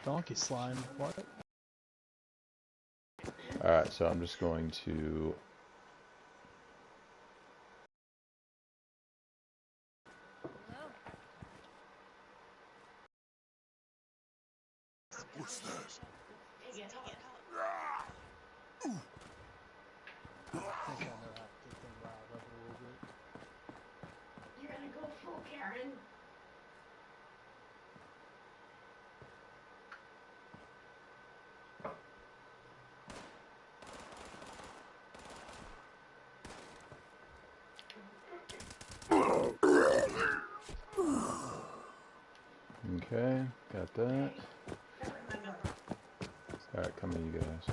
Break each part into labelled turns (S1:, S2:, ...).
S1: Donkey slime, what?
S2: Alright, so I'm just going to...
S3: What's that?
S1: I think I know how to get them riled up a little bit.
S4: You're gonna go full Karen.
S2: Okay, got that. Alright, come in, you guys.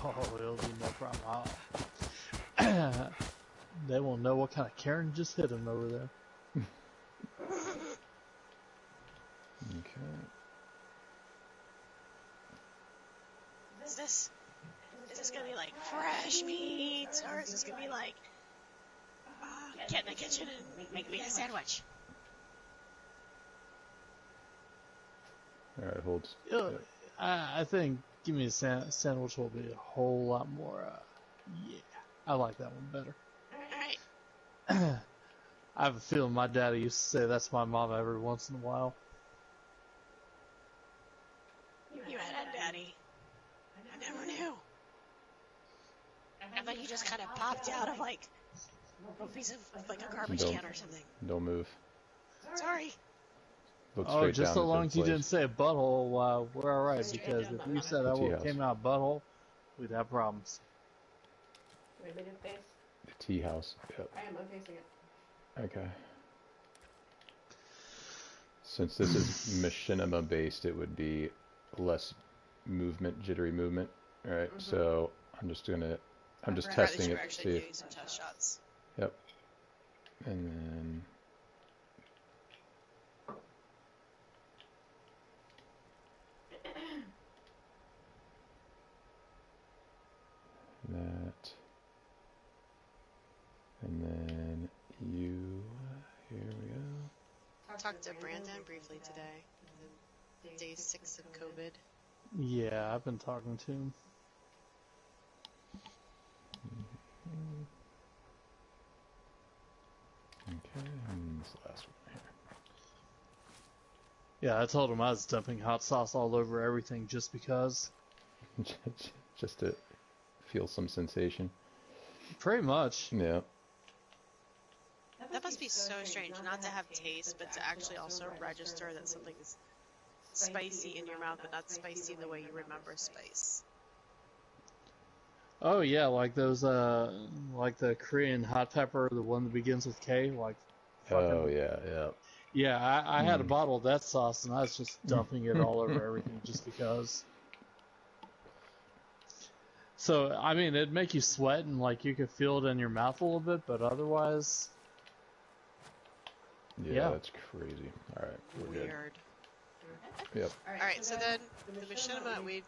S1: Oh, it'll be no problem. They won't know what kind of Karen just hit him over there.
S2: Okay.
S5: Is this gonna be like fresh meats, or is this gonna be like get in the kitchen and make me a sandwich?
S2: Alright, hold.
S1: I think give me a sandwich will be a whole lot more. Yeah, I like that one better.
S5: Alright.
S1: I have a feeling my daddy used to say that's my mama every once in a while.
S5: You had a daddy. I never knew. I thought you just kind of popped out of like a piece of like a garbage can or something.
S2: Don't move.
S5: Sorry.
S2: Look
S1: Oh,
S2: straight
S1: just
S2: down
S1: so
S2: at
S1: long
S2: the
S1: as you
S2: place.
S1: didn't say a butthole, we're alright, because if you said I would have came out butthole, we'd have problems.
S4: Wait a minute, face.
S2: The tea house. Yep.
S4: I am, I'm facing it.
S2: Okay. Since this is machinima based, it would be less movement, jittery movement. Alright, so I'm just testing it to see if...
S5: Some test shots.
S2: Yep. And then... that. And then you... Here we go.
S5: I talked to Brandon briefly today. Day 6 of COVID.
S1: Yeah, I've been talking to him.
S2: Okay, and this last one here.
S1: Yeah, I told him I was dumping hot sauce all over everything just because.
S2: Just to feel some sensation.
S1: Pretty much.
S2: Yeah.
S5: That must be so strange, not to have taste, but to actually also register that something's spicy in your mouth, but not spicy in the way you remember spice.
S1: Oh yeah, like those, like the Korean hot pepper, the one that begins with K, like.
S2: Oh yeah, yeah.
S1: Yeah, I had a bottle of that sauce, and I was just dumping it all over everything just because. So, I mean, it'd make you sweat, and like you could feel it in your mouth a little bit, but otherwise.
S2: Yeah, that's crazy. All right, we're good.
S5: Weird.
S2: Yep.
S5: Alright, so then the machinima,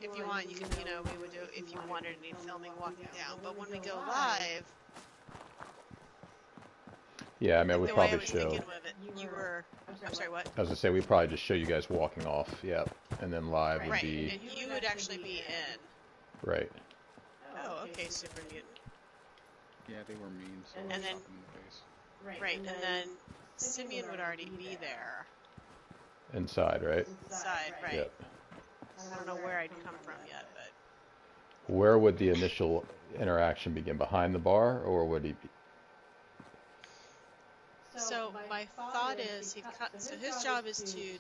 S5: if you want, you can, we would do, if you wanted any filming walking down, but when we go live,
S2: yeah, I mean, we probably show.
S5: I'm sorry, what?
S2: I was gonna say, we probably just show you guys walking off, yep, and then live would be.
S5: Right, and you would actually be in.
S2: Right.
S5: Oh, okay, super mutant.
S6: Yeah, they were mean, so
S5: and then,
S6: in the face.
S5: Right, and then Simeon would already be there.
S2: Inside, right?
S5: Inside, right.
S2: Yep.
S5: I don't know where I'd come from yet, but...
S2: Where would the initial interaction begin? Behind the bar, or would he be...
S5: So my thought is, so his job is to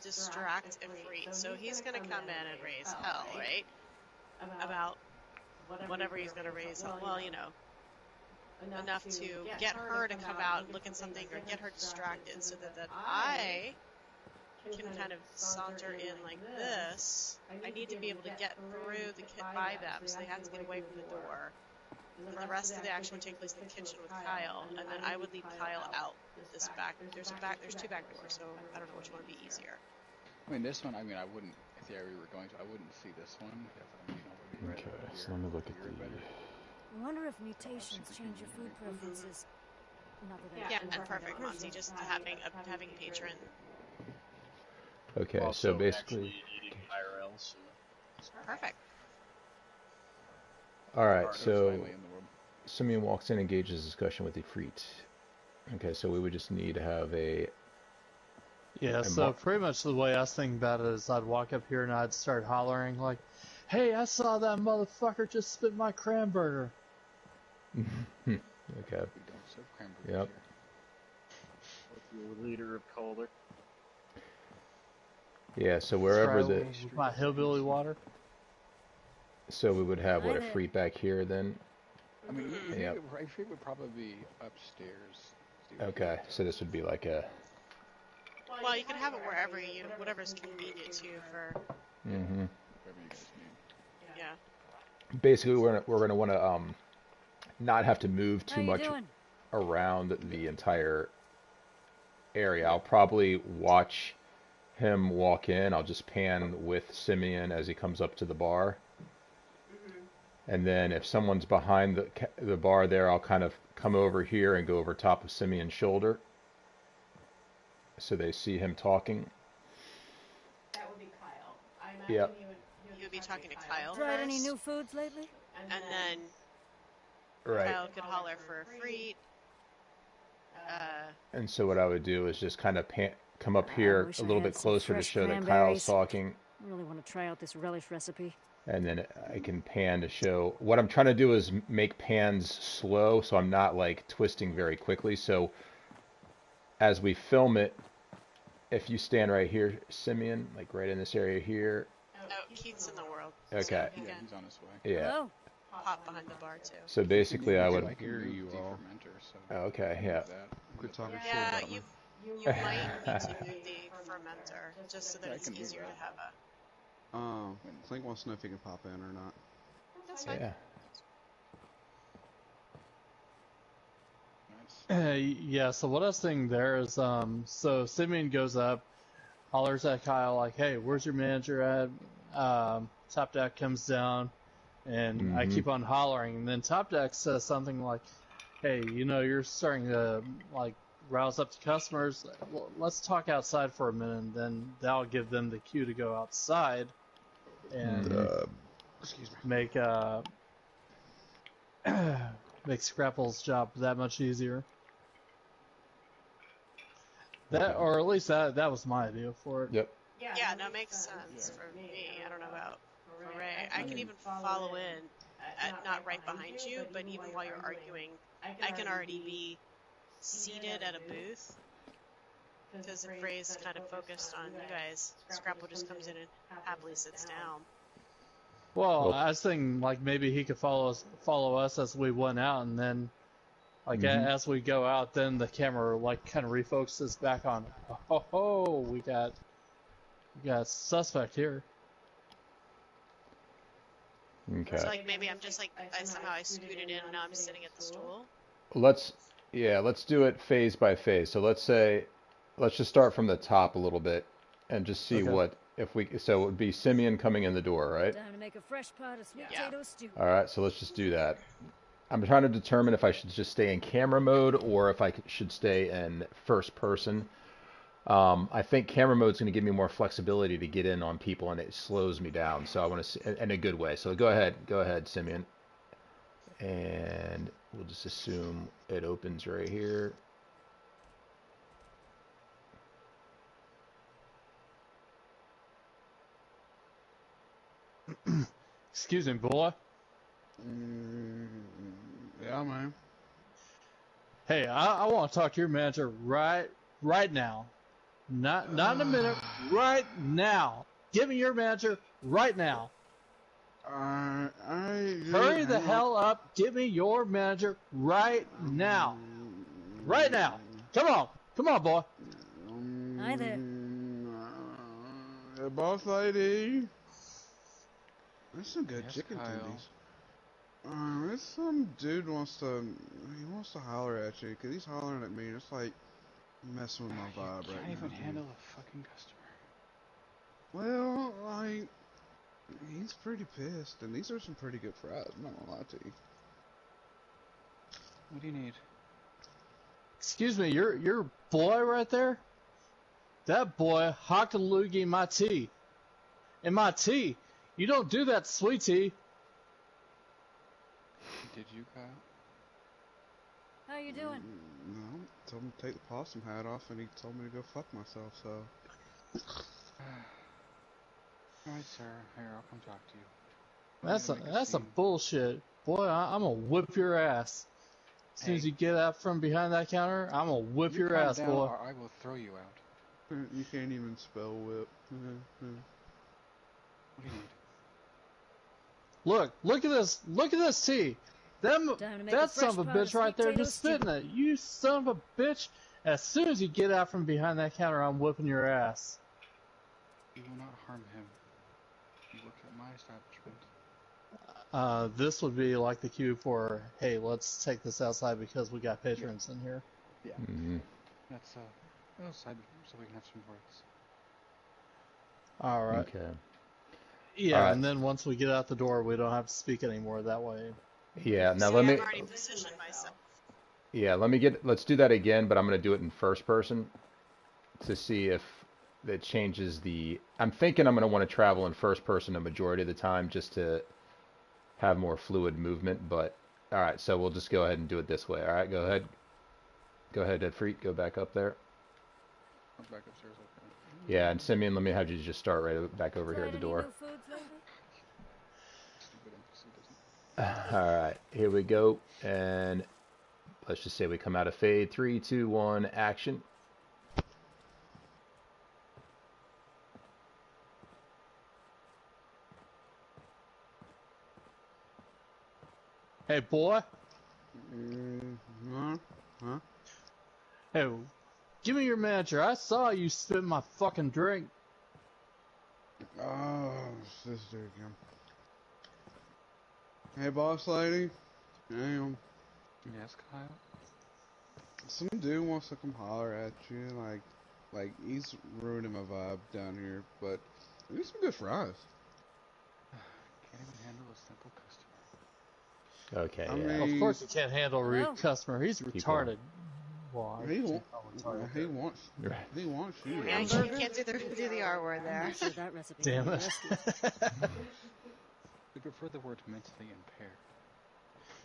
S5: distract Ifrit. So he's going to come in and raise hell, right? About whatever he's going to raise hell. Well, enough to get her to come out and look at something or get her distracted so that I can kind of saunter in like this. I need to be able to get through by them, so they have to get away from the door. And then the rest of the action would take place in the kitchen with Kyle, and then I would lead Kyle out this back. There's two back doors, so I don't know which one would be easier.
S6: I mean, this one, I wouldn't, if the area we were going to, I wouldn't see this one.
S2: Okay, so let me look at the...
S7: I wonder if mutations change your food preferences.
S3: Not that
S5: Yeah,
S3: I've
S5: and
S3: ever
S5: perfect,
S3: done
S5: Monty. Just having patron.
S2: Okay, so
S7: Also,
S2: basically,
S7: actually eating IRL, so
S5: Perfect.
S2: all right.
S6: First
S2: So
S6: family in the world.
S2: Simeon walks in, engages discussion with Ifrit. Okay, so we would just need to have
S1: Yeah,
S2: a
S1: so pretty much the way I was thinking about it is I'd walk up here and I'd start hollering like, "Hey, I saw that motherfucker just spit my cranberger."
S2: Okay.
S6: We don't serve cranberries
S2: Yep.
S6: here.
S7: with your leader of Calder.
S2: Yeah, so wherever
S1: Try
S2: the
S1: with my hillbilly water.
S2: so we would have what
S3: Hi there.
S2: Ifrit back here then.
S6: I mean,
S2: Yep.
S6: Ifrit would probably be upstairs.
S2: Okay, so this would be like a.
S5: Well, you can have it wherever whatever's convenient to you for,
S2: Mm-hmm.
S6: Whatever you guys need.
S5: yeah.
S2: Basically, we're gonna want to not have to move
S3: How
S2: too
S3: you
S2: much
S3: doing?
S2: around the entire area. I'll probably watch him walk in. I'll just pan with Simeon as he comes up to the bar. And then if someone's behind the bar there, I'll kind of come over here and go over top of Simeon's shoulder so they see him talking.
S4: That would be Kyle. I imagine
S2: Yep.
S5: You would be talking to Kyle
S3: Tried any
S5: first,
S3: new foods lately?
S5: and then
S2: Right.
S5: Kyle could holler for Freet.
S2: And so what I would do is just kind of come up
S3: I
S2: here
S3: wish
S2: a
S3: I
S2: little
S3: had
S2: bit
S3: some
S2: closer to
S3: fresh
S2: show that Kyle's
S3: cranberries.
S2: talking.
S3: I really want to try out this relish recipe.
S2: And then I can pan to show. What I'm trying to do is make pans slow so I'm not like twisting very quickly. So as we film it, if you stand right here, Simeon, like right in this area here.
S5: Oh, Keith's in the world.
S2: Okay.
S5: So he
S6: Yeah,
S5: can
S6: he's on his way.
S2: Yeah.
S3: Hello.
S5: pop behind the bar too.
S2: So basically I
S6: I
S2: would.
S6: can
S8: hear
S6: move
S8: you
S6: the
S8: all.
S6: fermenter, so
S2: Oh, okay, yeah.
S6: that.
S8: Quit talking shit
S5: Yeah,
S8: about me.
S5: you might need to move the fermenter just so that
S6: Yeah, I
S5: it's
S6: can do
S5: easier
S6: that.
S5: to have a.
S8: Clink wants to know if he can pop in or not.
S5: That's fine.
S2: Yeah.
S6: Nice.
S1: Yeah, so what I was thinking there is, so Simeon goes up, hollers at Kyle like, "Hey, where's your manager at?" Top Deck comes down, and I
S2: Mhm.
S1: keep on hollering, and then Top Deck says something like, "Hey, you're starting to like rouse up the customers. Let's talk outside for a minute." And then that'll give them the cue to go outside and
S8: Excuse me.
S1: make make Scrapple's job that much easier. That,
S2: Okay.
S1: or at least that was my idea for it.
S2: Yep.
S5: Yeah, no, makes sense for me. I don't know about for Ray. I can even follow in, not right behind you, but even while you're arguing, I can already be seated at a booth. Because if Ray's kind of focused on you guys, Scrapple just comes in and happily sits down.
S1: Well,
S2: Well-
S1: I was thinking like maybe he could follow us as we went out, and then like as we go out, then the camera like kind of refocuses back on. Oh, we got suspect here.
S2: Okay.
S5: So like maybe I'm just like somehow I scooted in and now I'm sitting at the stool.
S2: Let's do it phase by phase. So let's just start from the top a little bit and just see
S1: Okay.
S2: what if we. So it would be Simeon coming in the door, right?
S3: Time to make a fresh pot of sweet
S5: Yeah.
S3: potato stew.
S2: All right. So let's just do that. I'm trying to determine if I should just stay in camera mode or if I should stay in first person. I think camera mode is going to give me more flexibility to get in on people, and it slows me down. So I want to see in a good way. So go ahead, Simeon. And we'll just assume it opens right here.
S1: Excuse me, boy.
S8: Yeah, man.
S1: Hey, I want to talk to your manager right now. Not in a minute. Right now. Give me your manager right now. Hurry the hell up. Give me your manager right now. Right now. Come on, boy.
S3: Hi there.
S8: Boss lady. That's some good
S6: Yes,
S8: chicken
S6: Kyle.
S8: tendies. This some dude wants to holler at you, 'cause he's hollering at me. It's like messing with my vibe
S6: Can't
S8: right
S6: even
S8: now.
S6: handle a fucking customer.
S8: Well, like, he's pretty pissed, and these are some pretty good fries. I'm not gonna lie to you.
S6: What do you need?
S1: Excuse me, your boy right there? That boy hocked a loogie in my tea. In my tea. You don't do that, sweet tea.
S6: Did you, Kyle?
S3: How you doing?
S8: No, told him to take the possum hat off, and he told me to go fuck myself. So.
S6: Alright, sir. Here, I'll come talk to you.
S1: That's some bullshit. Boy, I'm gonna whip your ass. As soon as you get out from behind that counter, I'm gonna whip your
S6: calm
S1: ass,
S6: down,
S1: boy.
S6: or I will throw you out.
S8: You can't even spell whip.
S6: What do you need?
S1: Look at this tea.
S3: Time to make
S1: That
S3: a
S1: son
S3: fresh
S1: of a
S3: pot of
S1: bitch right
S3: sweet
S1: there
S3: potato
S1: just spitting it. You son of a bitch. As soon as you get out from behind that counter, I'm whipping your ass.
S6: You will not harm him. You work at my establishment.
S1: This would be like the cue for, hey, let's take this outside because we got patrons in here.
S6: Yeah.
S2: Mm-hmm.
S6: That's outside so we can have some words.
S1: Alright.
S2: Okay.
S1: Yeah,
S2: Alright.
S1: and then once we get out the door, we don't have to speak anymore that way.
S2: Yeah. Now
S5: See,
S2: let me.
S5: I've already positioned myself.
S2: Yeah. Let's do that again, but I'm gonna do it in first person to see if it changes the. I'm thinking I'm gonna want to travel in first person a majority of the time just to have more fluid movement. But all right, so we'll just go ahead and do it this way. All right, go ahead. Go ahead, Ed Freak. Go back up there.
S6: I'm back upstairs, okay.
S2: Yeah, and Simeon, let me have you just start right back over here at
S3: Tried
S2: the
S3: any
S2: door.
S3: new foods lately?
S6: Stupid NPC doesn't.
S2: All right, here we go, and let's just say we come out of fade. 3, 2, 1, action.
S1: Hey, boy.
S8: Huh?
S1: Hey, give me your manager. I saw you spit my fucking drink.
S8: Oh, this dude again. Hey, boss lady. Damn.
S6: Yes, Kyle?
S8: Some dude wants to come holler at you, like he's ruining my vibe down here. But we need some good fries.
S6: Can't even handle a simple customer.
S2: Okay,
S8: I
S2: yeah.
S8: mean-
S1: Of course, you can't handle a rude
S3: Hello?
S1: customer. He's
S2: Keep
S1: retarded. Well, I
S8: He
S1: can't
S8: won't.
S1: call him retarded.
S8: He wants.
S2: Right.
S8: He wants you.
S5: Yeah, you can't do the R word
S3: I'm
S5: there.
S3: not sure that recipe
S1: Damn
S3: can be
S1: it.
S3: rescued.
S6: We prefer the word mentally impaired.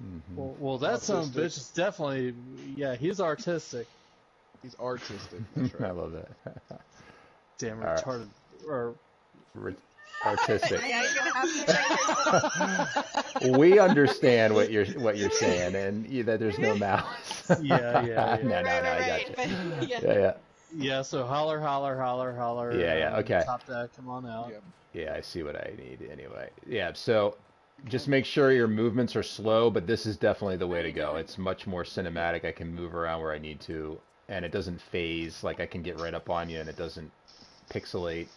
S2: Mhm.
S1: well, that son of a
S8: Autistic.
S1: bitch is definitely, yeah, he's artistic.
S8: He's artistic. That's
S2: I
S8: right.
S2: love that.
S1: Damn
S2: All right.
S1: retarded. Or
S2: Artistic.
S5: Yeah, you're gonna have to check yourself.
S2: We understand what you're saying, and that there's no malice.
S1: Yeah.
S2: no, I
S5: Right,
S2: got
S5: but,
S2: you.
S5: yeah.
S2: Yeah.
S1: yeah. So holler.
S2: Yeah, okay.
S1: Top Dad, come on out.
S6: Yep.
S2: Yeah, I see what I need anyway. Yeah, so just make sure your movements are slow, but this is definitely the way to go. It's much more cinematic. I can move around where I need to, and it doesn't phase. Like I can get right up on you, and it doesn't pixelate.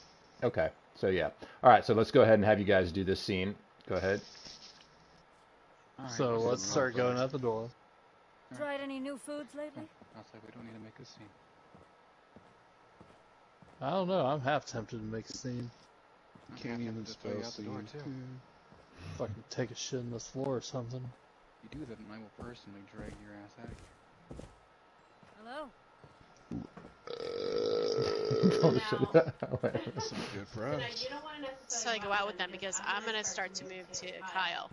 S2: Okay, so yeah. All right, so let's go ahead and have you guys do this scene. Go ahead.
S6: Alright,
S1: So
S6: this
S1: let's
S6: is
S1: start
S6: real
S1: going
S6: quick.
S1: out the door.
S3: Tried any new foods lately?
S6: I'll say we don't need to make a scene.
S1: I don't know. I'm half tempted to make a scene.
S6: I'm
S8: Can't
S6: happy
S8: even
S6: to throw you
S8: spell
S6: out the door,
S8: scene.
S6: too.
S1: Fucking take a shit in this floor or something.
S6: If you do that, and I will personally drag your ass out of here.
S3: Hello?
S8: Some good fries.
S4: You don't want to
S5: So I go out with them because I'm gonna start to move to Kyle.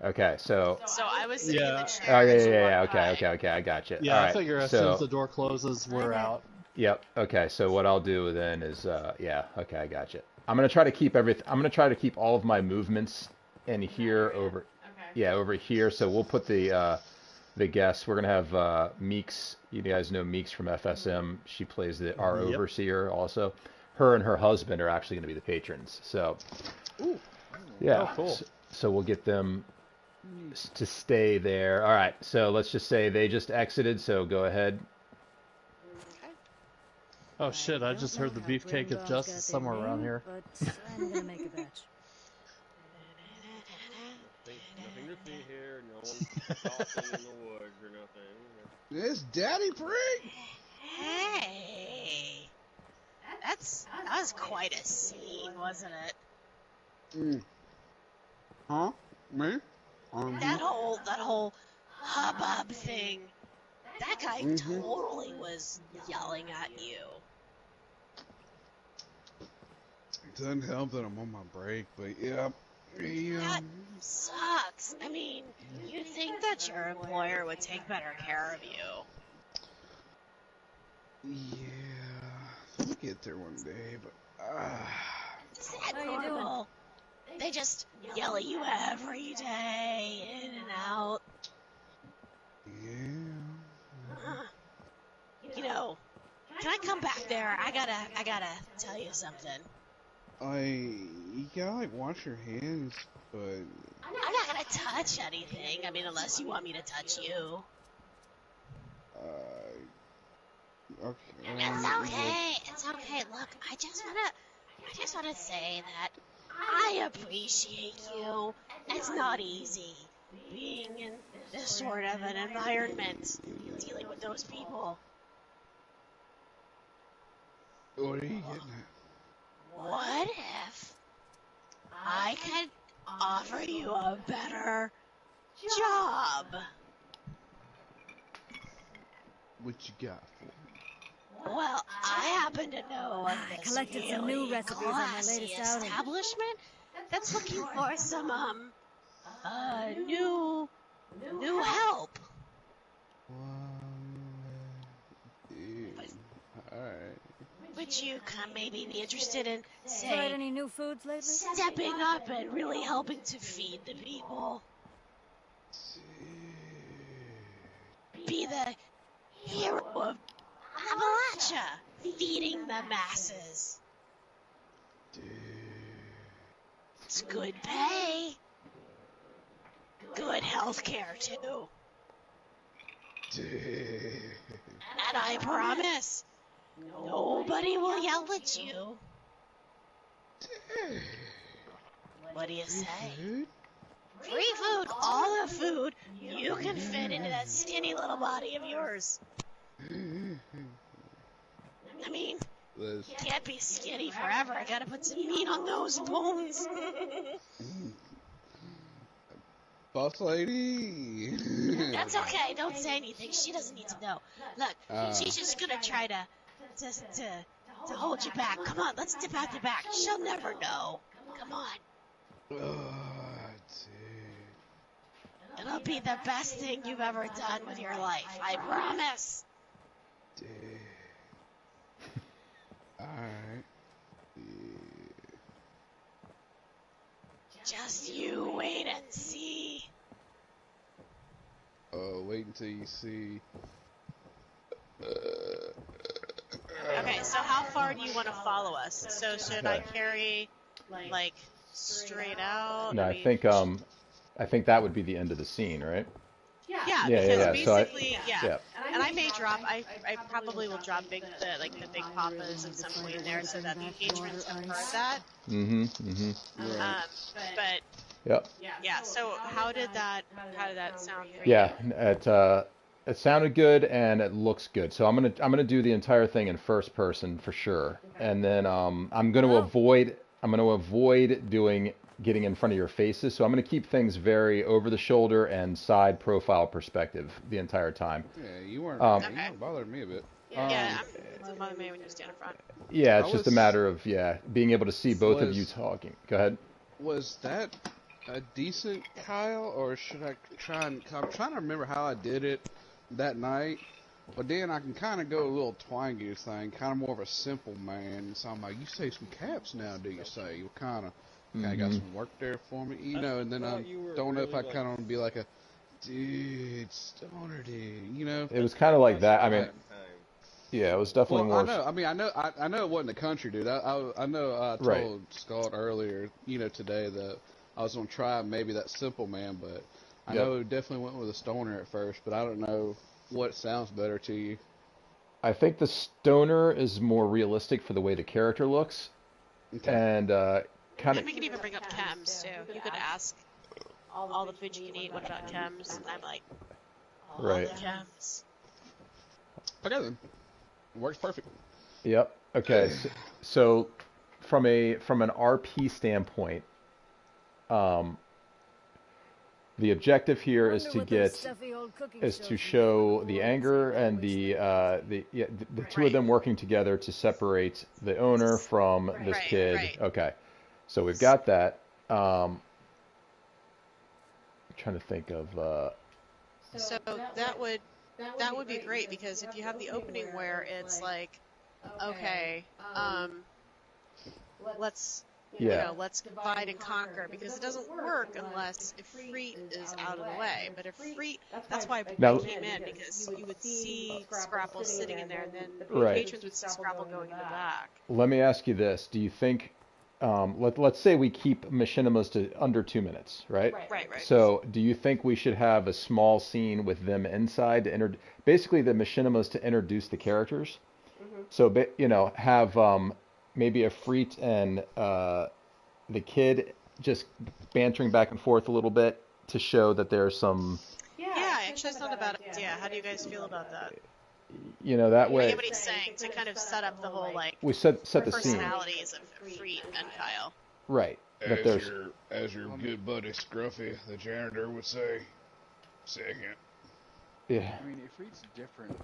S2: Okay, so.
S5: So I was sitting in
S1: Yeah.
S5: the
S2: Oh
S5: chair.
S2: yeah,
S5: as you
S2: yeah.
S5: walked
S2: Okay,
S5: by.
S2: okay. I got you.
S1: Yeah,
S2: All
S1: I
S2: right,
S1: figure as soon as
S2: so.
S1: the door closes, we're out.
S2: Yep. Okay. So what I'll do then is, yeah. Okay, I got you. I'm gonna try to keep everything. I'm gonna try to keep all of my movements in here over.
S4: Okay.
S2: Yeah, over here. So we'll put the guests. We're gonna have Meeks. You guys know Meeks from FSM. She plays our
S1: Yep.
S2: overseer also. Her and her husband are actually gonna be the patrons. So.
S8: Ooh.
S2: Yeah.
S1: Oh, cool.
S2: So we'll get them to stay there. All right. So let's just say they just exited. So go ahead.
S1: Oh shit! I just heard the beefcake of justice somewhere around here.
S3: But I'm gonna make a batch.
S7: Nothing to see here, no one talking in the woods or nothing.
S8: It's Daddy Freak.
S5: Hey, that was quite a scene, wasn't it?
S8: Huh? Me?
S5: That whole hubbub thing. That guy
S8: Mhm.
S5: totally was yelling at you.
S8: It doesn't help that I'm on my break, but yeah.
S5: That sucks. I mean, you'd think that your employer would take better care of you.
S8: Yeah. I'll get there one day, but
S5: Is that
S3: How you doing?
S5: normal? They just yell at you every day, in and out.
S8: yeah.
S5: You know, can I come back there? I gotta tell you something.
S8: You gotta like wash your hands, but
S5: I'm not gonna touch anything. I mean, unless you want me to touch you.
S8: okay.
S5: It's okay. It's okay. Look, I just wanna say that I appreciate you. It's not easy being in this sort of an environment, dealing with those people.
S8: What are you getting at?
S5: What if I could offer you a better job?
S8: What you got for me?
S5: Well, I happen to know of
S3: I
S5: this
S3: collected some new
S5: really
S3: recipes on my
S5: classy
S3: latest outing.
S5: establishment that's looking for some new help.
S8: Alright.
S5: Would you maybe be interested in,
S3: Tried
S5: say,
S3: any new foods lately?
S5: stepping up and really helping to feed the people? Be the hero of Appalachia, feeding the masses. It's good pay. Good health care, too. And I promise, nobody will yell at you. What do you say? Free food, all the food you can fit into that skinny little body of yours. I mean,
S8: Liz.
S5: can't be skinny forever. I gotta put some meat on those bones.
S8: Boss lady.
S5: That's okay. Don't say anything. She doesn't need to know. Look, she's just gonna try to hold you back. Come on, let's dip out the back. She'll never know. Come on. It'll be the best thing you've ever done with your life. I promise.
S8: Alright.
S5: Just you wait and see.
S8: Wait until you see.
S5: Okay, so how far do you want to follow us? So should I carry, like, straight out?
S2: No, I think that would be the end of the scene, right?
S5: Yeah,
S2: Yeah,
S5: because
S2: so
S5: basically, yeah. And I may drop, I probably will drop the big papas and some queen there so that the patrons have heard that. But
S2: Yep.
S5: yeah, so how did that sound for
S2: Yeah,
S5: you?
S2: it sounded good and it looks good. So I'm gonna do the entire thing in first person for sure, and then I'm gonna avoid getting in front of your faces. So I'm gonna keep things very over the shoulder and side profile perspective the entire time.
S8: Yeah, you weren't bothering me a bit.
S5: Yeah, it doesn't bother me when you stand in front.
S2: Yeah, it's just a matter of being able to see both of you talking. Go ahead.
S8: Was that a decent Kyle, or should I try and? I'm trying to remember how I did it that night, but then I can kind of go a little twang goose thing, kind of more of a simple man. So I'm like, you say some caps now, do you say? You kind of got some work there for me, you know? And then I don't know if I kind of want to be like a dude, stoner dude, you know?
S2: It was kind of like that. I mean, yeah, it was definitely more.
S8: I know it wasn't the country dude. I know I told Scott earlier, you know, today that I was gonna try maybe that simple man, but I know definitely went with a stoner at first, but I don't know what sounds better to you.
S2: I think the stoner is more realistic for the way the character looks, and kind of.
S5: We could even bring up chems too. You could ask all the food you can eat. What about chems? And I'm like, all the chems.
S8: Okay then, works perfect.
S2: Yep. Okay. So from an RP standpoint, the objective here is to get
S3: cooking
S2: is
S3: shows
S2: to
S3: and
S2: show
S3: stuff.
S2: the
S3: Boys,
S2: anger
S3: I
S2: and
S3: wish
S2: the the two of
S5: Right.
S2: them working together to separate the owner from this
S5: Right,
S2: kid.
S5: right.
S2: Okay, so we've got that. I'm trying to think of.
S5: So that would be great because if you have the opening where it's like, okay, let's
S2: Yeah.
S5: let's divide and conquer, because it doesn't work unless if Freet is out of the way. But if Freet, that's why I
S2: Now-
S5: came in, because you would see Scrapple sitting in there, and then the
S2: Right.
S5: patrons would see Scrapple going in the back.
S2: Let me ask you this: do you think? Let's say we keep machinimas to under 2 minutes, right?
S5: Right.
S2: So, do you think we should have a small scene with them inside to basically the machinimas to introduce the characters? So, have maybe a Freet and the kid just bantering back and forth a little bit to show that there's some,
S5: Yeah, actually, it's not a bad idea. How do you guys feel about that?
S2: that way
S5: Anybody's saying to kind of set up the whole like
S2: we set the scene,
S5: personalities of Freet and Kyle.
S2: right? That there's
S8: As your good buddy Scruffy, the janitor, would say, second.
S2: yeah.
S6: I mean, if Reed's different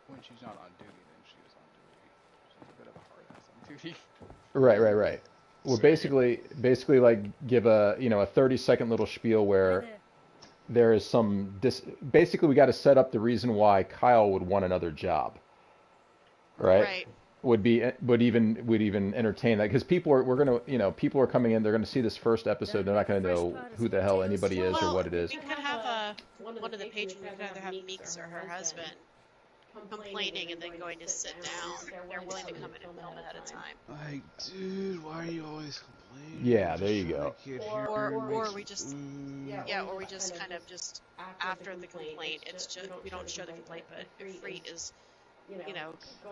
S6: when she's not on duty than she is on duty. She's a bit of a hard ass on duty.
S2: Right. Well, basically, like give a 30-second little spiel where
S3: Hey there.
S2: there is some basically we got to set up the reason why Kyle would want another job, right? Would even entertain that, because people are coming in, they're gonna see this first episode, they're not gonna know who the hell anybody is or what it is.
S5: We could have one of the patrons. We could either have Meeks or her husband complaining and then going to sit down. They're willing to come in and film ahead of time.
S8: Like, dude, why are you always complaining?
S2: Yeah, there you go.
S5: Or we just or we just kind of just after the complaint, it's just we don't show the complaint, but if Freet is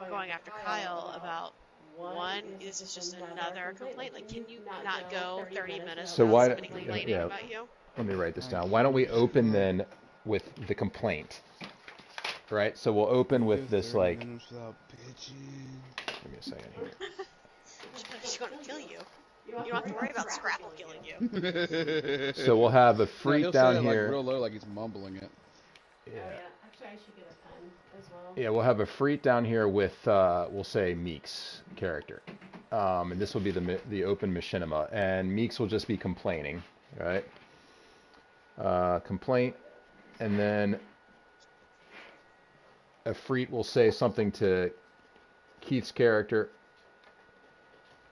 S5: going after Kyle about one, this is just another complaint. Like, can you not go 30 minutes
S2: So
S5: without
S2: why-
S5: somebody complaining
S2: yeah.
S5: about you?
S2: Let me write this down. Why don't we open then with the complaint, right? So we'll open with this like. Give me a second here.
S5: She's going to kill you. You don't have to worry about Scrapple killing you.
S2: So we'll have a Freet
S8: he'll
S2: down
S8: say it,
S2: here.
S8: like, real low, like he's mumbling it.
S2: Yeah.
S4: Actually, I should get a pen as well.
S2: Yeah, we'll have a Freet down here with, we'll say Meeks character, and this will be the open machinima, and Meeks will just be complaining, right? Complaint, and then a Freet will say something to Keith's character,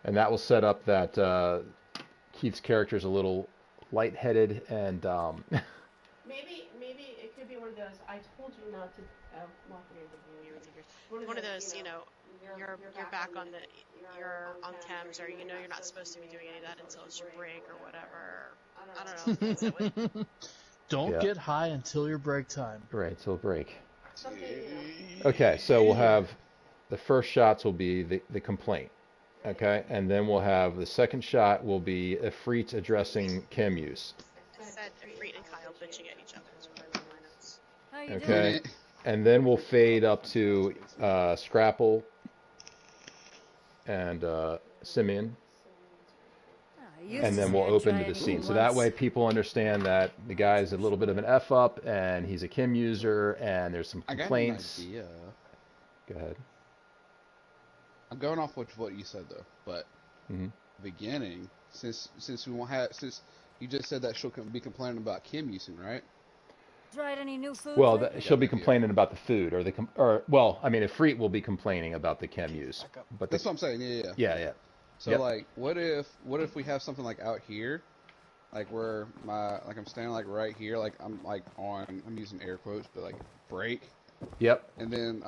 S2: and that will set up that Keith's character is a little lightheaded and
S4: Maybe it could be one of those. I told you not to walk near the view.
S5: One of those, you're back on you're on chems, or you're not supposed to be doing any of that until it's your break or whatever. I don't know. Things that would-
S1: Don't
S2: Yeah.
S1: get high until your break time.
S2: right till break.
S4: Something.
S2: Okay, so we'll have the first shots will be the complaint. Okay, and then we'll have the second shot will be Ifrit addressing Camus.
S5: I said Freet and Kyle bitching at each other. Is what I wrote in my notes.
S3: How you
S2: Okay,
S3: doing?
S2: and then we'll fade up to Scrapple and Simeon,
S3: Ah, I used
S2: and
S3: to
S2: then
S3: say
S2: we'll
S3: I'd
S2: open
S3: try
S2: to the
S3: anything
S2: scene. So that
S3: once.
S2: way people understand that the guy's a little bit of an F up and he's a Kim user and there's some
S8: I got an
S2: complaints.
S8: idea.
S2: Go ahead.
S8: I'm going off with what you said though, but
S2: Mhm.
S8: beginning, since we won't have, since you just said that she'll be complaining about Kim using, right?
S3: Tried any new foods
S2: Well,
S3: lately?
S2: she'll be complaining about the food, or Ifrit will be complaining about the Chem use. But
S8: That's what I'm saying. Yeah.
S2: yeah.
S8: So
S2: Yep.
S8: like, what if we have something like out here, like where I'm standing like right here, like I'm using air quotes, but like break,
S2: Yep.
S8: and then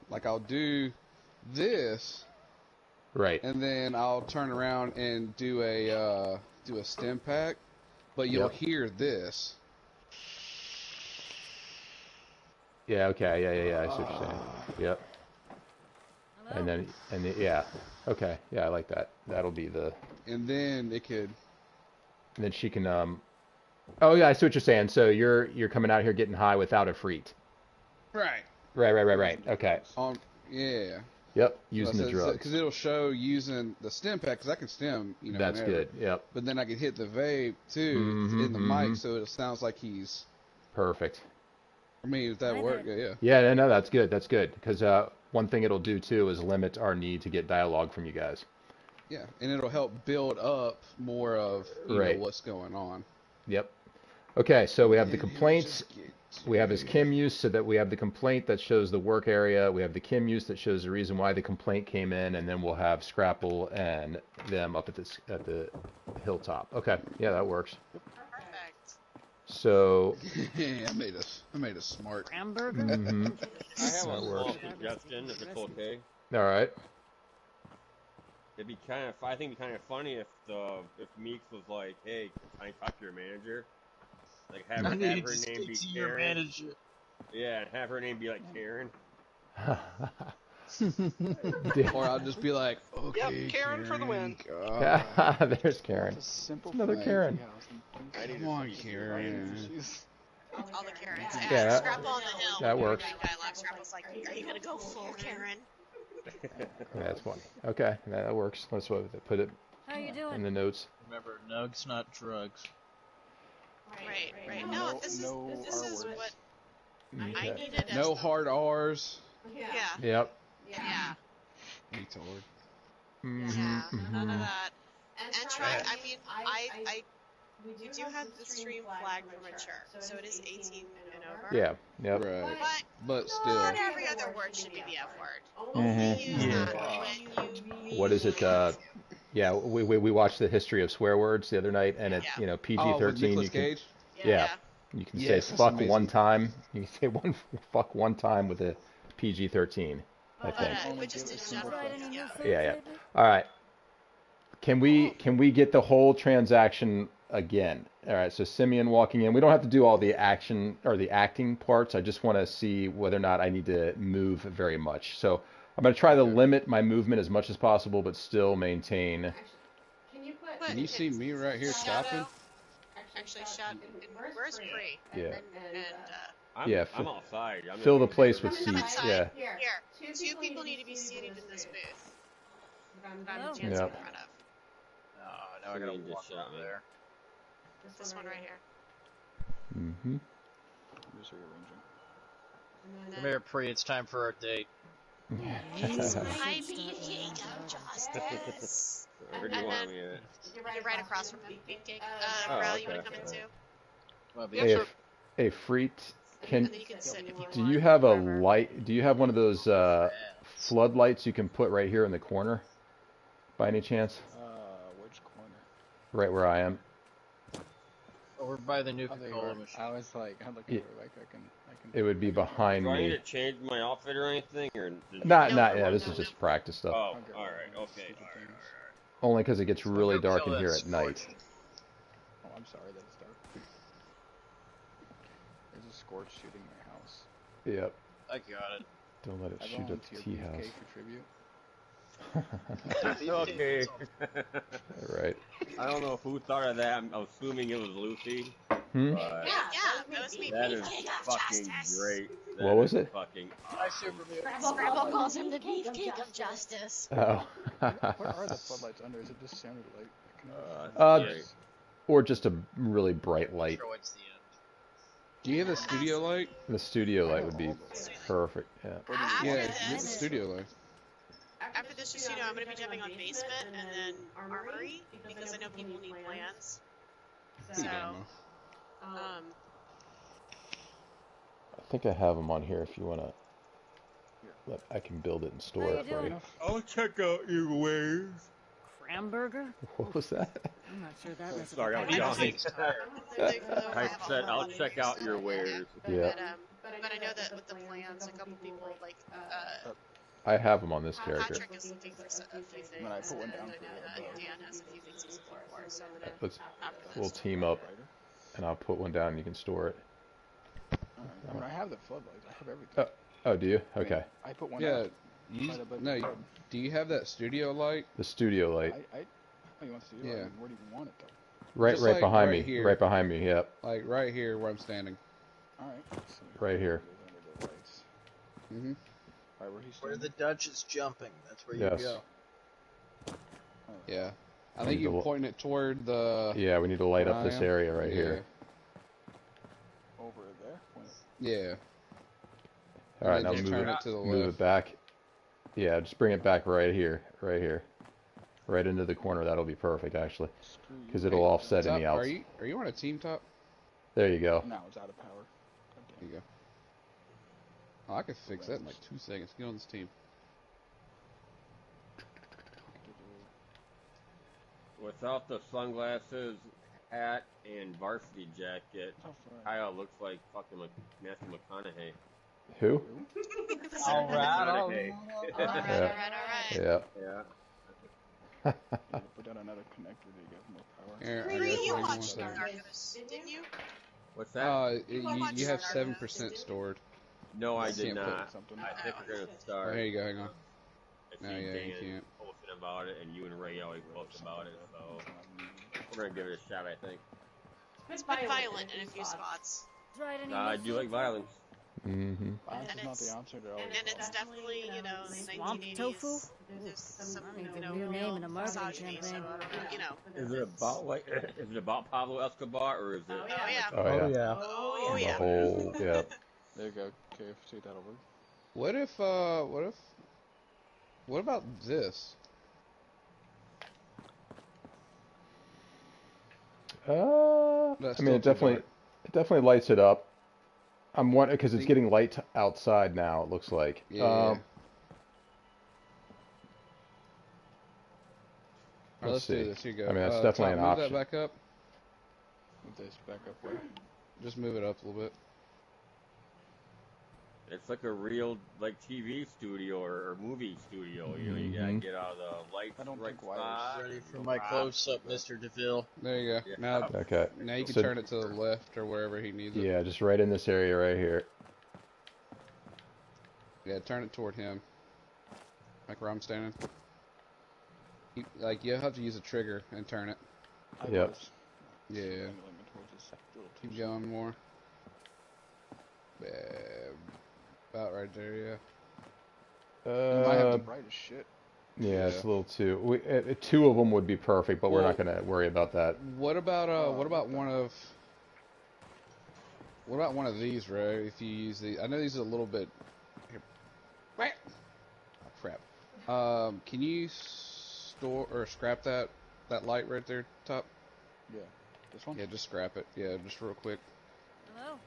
S8: like I'll do this,
S2: Right.
S8: and then I'll turn around and do a stem pack, but you'll
S2: Yep.
S8: hear this.
S2: Yeah. Okay. Yeah. I see what you're saying. Yep.
S3: Hello?
S2: And then yeah. Okay. Yeah, I like that. That'll be the.
S8: And then it could.
S2: And then she can. Oh yeah, I see what you're saying. So you're coming out here getting high without Ifrit.
S8: Right.
S2: Right. Okay.
S8: Yeah.
S2: Yep. Using the drugs.
S8: Because it'll show using the stem pack, because I can stem,
S2: That's
S8: whenever.
S2: good. Yep.
S8: But then I can hit the vape too
S2: Mhm,
S8: in the mic, so it sounds like he's.
S2: Perfect.
S8: I mean, if that
S3: Hi
S8: worked,
S3: there.
S8: yeah.
S2: Yeah, no, that's good. That's good. Because one thing it'll do too is limit our need to get dialogue from you guys.
S8: Yeah, and it'll help build up more of, you
S2: Right.
S8: know, what's going on.
S2: Yep. Okay, so we have the complaints. We have his Kim use, so that we have the complaint that shows the work area. We have the Kim use that shows the reason why the complaint came in, and then we'll have Scrapple and them up at the hilltop. Okay, yeah, that works.
S5: Perfect.
S2: So,
S8: Yeah, I made a smart.
S3: Hamburger?
S2: mhm.
S7: I have a
S2: That
S7: small
S2: works.
S7: suggestion, if it's okay.
S2: All right.
S7: It'd be kind of, I think it'd be kind of funny if Meeks was like, "Hey, can I talk to your manager?" Like have her name be Karen. Yeah, and have her name be like Karen.
S8: Or I'll just be like, okay,
S6: Yep, Karen for the win.
S8: God.
S2: There's Karen.
S6: It's a simple
S2: Another
S6: thing.
S2: Karen.
S8: Come on, Karen.
S5: All the Karens.
S2: Yeah,
S5: And
S2: that-
S5: Scrapple on the hill.
S2: that
S5: when we were
S2: works.
S5: doing dialogue, Scrapple's like, "Are you gonna go full Karen?"
S2: That's funny. Okay, that works. Let's put it
S3: How you
S2: in
S3: doing?
S2: the notes.
S9: Remember, nugs, not drugs.
S5: Right.
S6: No-
S5: No, this
S6: no
S5: is
S6: R words.
S5: what I
S2: Okay.
S5: needed. As
S8: No
S5: the-
S8: hard R's.
S5: Yeah.
S2: Yep.
S5: Yeah.
S8: Retard.
S2: Mhm,
S5: Yeah. None of
S2: mhm.
S5: that. And try. I mean, we do have the stream flag for mature, so it is 18 and over.
S2: Yeah. Yep.
S8: Right.
S5: But
S8: But still.
S5: not every other word should be the F word.
S2: Mhm.
S5: Only use
S9: Yeah.
S5: that when you really
S2: What is it? Yeah, we watched the history of swear words the other night, and it
S5: Yeah.
S2: PG
S8: Oh, with
S2: 13.
S8: Nicolas
S2: You can
S8: Cage?
S2: yeah, you can
S8: Yes,
S2: say
S8: that's
S2: fuck
S8: amazing.
S2: one time. You can say fuck one time with a PG 13. I
S5: But
S2: think.
S5: but just in general,
S3: Tried any new
S5: yeah.
S3: foods
S2: Yeah.
S3: lately?
S2: All right. Can we get the whole transaction again? All right. So Simeon walking in. We don't have to do all the action or the acting parts. I just want to see whether or not I need to move very much. So I'm going to try to limit my movement as much as possible, but still maintain.
S4: Can you put?
S5: But
S8: Can you see me right here
S5: Shadow,
S8: stopping?
S5: Actually, Shadow. Where's Bree?
S2: Yeah.
S5: And
S2: Yeah,
S7: I'm outside. I'm
S2: Fill the
S7: just-
S2: place with
S5: Come
S2: seats.
S5: inside.
S2: Yeah.
S5: Here, two people need to be seated in this booth. That I'm
S3: Oh.
S5: dancing
S2: Yep.
S5: in front of.
S9: Now I gotta
S7: Simeon just
S9: walk
S7: shot
S9: over
S7: me.
S9: there.
S5: This one right here.
S2: Mm-hmm.
S6: I'm just rearranging.
S5: And
S9: Come
S5: then
S9: here, Pre. It's time for our date.
S5: I be king of justice.
S7: Where do you want me at?
S5: You're right across from him, Beefcake.
S7: Oh,
S5: Ral, you wanna
S7: okay.
S5: come in too?
S9: Well,
S6: Yeah,
S2: Hey,
S6: sure.
S2: hey, Freet,
S5: And then you can sit if you want.
S2: do you have a
S5: wherever.
S2: light? Do you have one of those floodlights you can put right here in the corner, by any chance?
S6: Which corner?
S2: Right where I am.
S9: over by the new
S6: Oh, they
S9: Coca-Cola
S6: were-
S9: machine.
S6: I was like, I'm looking
S2: Yeah.
S6: for like I can.
S2: It would be behind
S7: Do I need
S2: me.
S7: to change my outfit or anything, or
S2: Not,
S5: No,
S2: yeah. This
S5: no,
S2: is
S5: no.
S2: just practice stuff.
S7: Oh,
S6: I'll get
S7: all
S6: rid
S7: right,
S6: of those
S7: okay,
S6: stupid
S7: all right,
S6: things.
S2: Only because it gets really
S9: Go
S2: dark
S9: kill
S2: in here
S9: that
S2: at night.
S9: scorch.
S6: Oh, I'm sorry that it's dark. There's a scorch shooting my house.
S2: Yep.
S9: I got it.
S2: Don't let it
S6: I
S2: shoot up
S6: volunteer
S2: the tea house.
S6: beefcake for tribute.
S7: Okay.
S2: Right.
S7: I don't know who thought of that. I'm assuming it was Lucy.
S2: Hmm?
S7: But
S5: Yeah, that was me.
S7: that is
S5: Beefcake of
S7: fucking
S5: justice.
S7: great.
S2: What
S7: That
S2: was
S7: is
S2: it?
S7: Fucking
S9: Hi, Superman.
S5: Scrabble calls him the beefcake of justice.
S2: Oh.
S6: Where are the floodlights under? Is it just sounded like?
S7: great.
S2: Or just a really bright light.
S9: Towards the end.
S8: Do you have a studio light?
S2: The studio light would be perfect. Yeah.
S5: After
S8: Yeah,
S5: this,
S8: get the studio light.
S5: after this, just so you know, I'm going to be jumping on basement and then armory because I know people need plans. So,
S8: You don't know.
S2: I think I have them on here if you want to. I can build it and store
S3: How
S2: it
S3: you
S2: for
S3: doing?
S2: you.
S7: I'll check out your wares.
S3: Cramburger?
S2: What was that?
S3: I'm not sure that recipe.
S7: Sorry, I'm
S3: I
S7: Johnny.
S9: Beefcake's tired.
S7: I said I'll check out your wares.
S2: Yeah.
S5: But I know that with the plans, a couple people like
S2: I have them on this character.
S5: Patrick is looking for a few things,
S6: When I put one down
S5: and
S6: for the
S5: Dan has a few things he's looking for. So I'm gonna
S2: Let's
S5: after this.
S2: we'll team up, and I'll put one down and you can store it.
S6: Alright. I mean, I have the floodlights. I have everything.
S2: Oh, do you?
S6: I mean,
S2: Okay.
S6: I put one
S8: Yeah.
S6: out.
S8: You,
S6: Quite a bit
S8: no,
S6: of flood.
S8: do you have that studio light?
S2: The studio light,
S6: Oh, you want to see?
S8: Yeah.
S6: Where do you want it though?
S2: right,
S8: just
S2: right
S8: like
S2: behind
S8: right
S2: me,
S8: here.
S2: right behind me. Yep,
S8: Like right here where I'm standing.
S6: All right. So
S2: right here.
S6: under the lights.
S8: Mm-hmm.
S6: Right where he's
S9: Where
S6: standing.
S9: the Dutch is jumping. That's where
S2: Yes.
S9: you go.
S6: Oh,
S8: Yeah. I
S2: Need
S8: think
S2: to
S8: you're
S2: lo-
S8: pointing it toward the.
S2: Yeah, we need to light up
S8: I
S2: this
S8: am.
S2: area right here.
S6: Over there. Point it.
S8: Yeah.
S2: All right,
S8: And
S2: now
S8: then
S2: move
S8: turn
S2: it,
S8: it to the
S2: move
S8: left.
S2: it back. Yeah, just bring it back right here, right into the corner. That'll be perfect, actually,
S6: Screw you.
S2: because it'll offset
S8: Top,
S2: any outs.
S8: are you on a team top?
S2: There you go.
S6: Now it's out of power. God
S8: There
S6: damn.
S8: you go. Oh, I could fix that in like 2 seconds. Get on this team.
S7: Without the sunglasses, hat, and varsity jacket,
S6: Tough right.
S7: Kyle looks like fucking Matthew McConaughey.
S2: Who?
S9: All right, all
S7: McConaughey.
S5: All right, all right, all right.
S2: Yeah.
S7: Yeah.
S6: Yeah, put down another connector to get more power.
S8: Here, I
S5: Bree,
S8: got
S5: you
S8: one
S5: watched
S8: second.
S5: Narcos, didn't you?
S7: What's that?
S8: You have 7% stored.
S7: No, I
S8: you
S7: did
S8: can't put
S7: not.
S6: something.
S7: I think we're gonna
S8: Oh,
S7: start.
S8: here you go. Hang on.
S7: I
S8: No,
S7: see
S8: yeah, you
S7: Dan
S8: can't.
S7: posting about it, and you and Ray always post about it, so we're gonna give it a shot, I think.
S5: It's been violent in a few spots.
S3: Tried any
S7: I do like violence.
S2: Mm-hmm.
S6: Violence
S5: And
S6: is not
S5: it's-
S6: the answer to all
S5: And it's definitely, you know,
S3: Swamp
S5: 1980s.
S3: tofu?
S5: There's some,
S3: I need
S5: you
S3: the
S5: know,
S3: real name in a
S5: real
S3: marketing
S5: misogyny, so,
S3: campaign.
S5: you know.
S7: Is it about like? Is it about Pablo Escobar or is it?
S5: Oh, yeah.
S2: Oh yeah.
S1: yeah.
S5: Oh,
S2: The
S5: yeah.
S2: whole yeah.
S6: There you go. KFC, that'll work.
S8: What about this? That's
S2: I mean,
S8: still
S2: it
S8: too
S2: definitely lights it up. I'm wondering because it's
S8: Think-
S2: getting light outside now. It looks like.
S8: Yeah. Alright,
S2: let's
S8: let's do
S2: see.
S8: this. Here you go.
S2: I mean, that's definitely
S8: Tom,
S2: an
S8: move
S2: option.
S8: that back up.
S6: With this back up way.
S8: Just move it up a little bit.
S7: It's like a real like TV studio or movie studio. You know, you gotta
S2: Mhm.
S7: get all the lights
S6: I don't
S7: right
S6: think wires-
S7: spot.
S9: Ready for my close-up, Mr. DeVille.
S8: There you go.
S7: Yeah.
S8: Now,
S2: Okay.
S8: now you can
S2: So-
S8: turn it to the left or wherever he needs it.
S2: Yeah, just right in this area right here.
S8: Yeah, turn it toward him. Like where I'm standing. Like, you have to use a trigger and turn it.
S6: I
S2: Yep.
S6: was
S8: Yeah.
S6: angling it towards this little
S8: Keep
S6: two-
S8: going more. About right there, yeah. You might have
S2: Uh,
S8: to
S6: bright as shit.
S2: yeah, it's
S8: yeah.
S2: a little too. Two of them would be perfect, but we're
S8: Well-
S2: not gonna worry about that.
S8: What about one of these, Ray? If you use the, I know these are a little bit. Here. Wait. Oh crap. Can you store or scrap that light right there, top?
S6: Yeah. This one?
S8: Yeah, just scrap it. Yeah, just real quick.
S3: Hello?